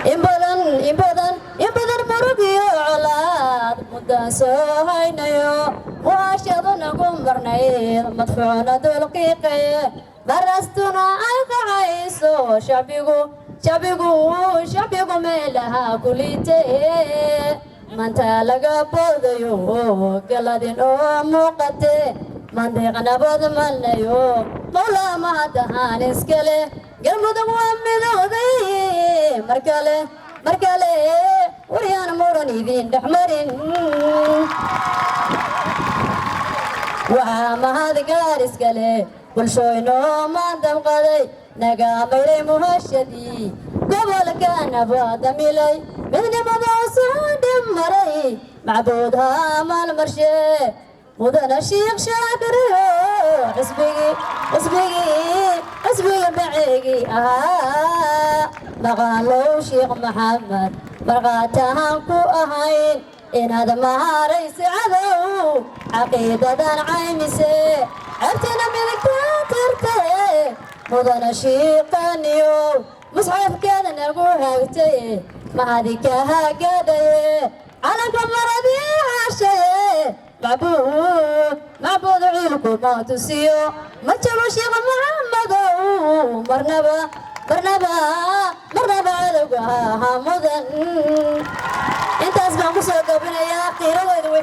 in badan murugiyo colaad mudaan soo haynayo waashaduna ku marnayd madfuuna dulqiiqaye marastuna ay kacayso shacbigu meelaha kulitee maanta laga boodayo galadin oo muuqate mandiiq nabad malnayo mawlaa mahadahaan iskale galmudug waa midooday markale waryaan muran idin dhexmarin waa mahad gaar iskale bulshooynoo maandamqaday naga maylay muhashadii gobolka nabada milay midnimadoo soo dhimmaray macbuud haamal marshe mudana shiikh shaakiriyo xisbigii maceegii ahaa maqaalow shiikh maxamed marqaatahaan ku ahayn inaad maharaysi cadow caqiidadan caymise cabtina midigtaa tirtaye mudana shiiqaniyo musxafkeeda nagu hagtaye mahadika hagadaye calanka maradii hashaye macbuud ciilku maatusiyo ma jiro shiikh maxamedow marnaba cadowga ha mudan intaas baan ku soo gabinayaa qiiradooda way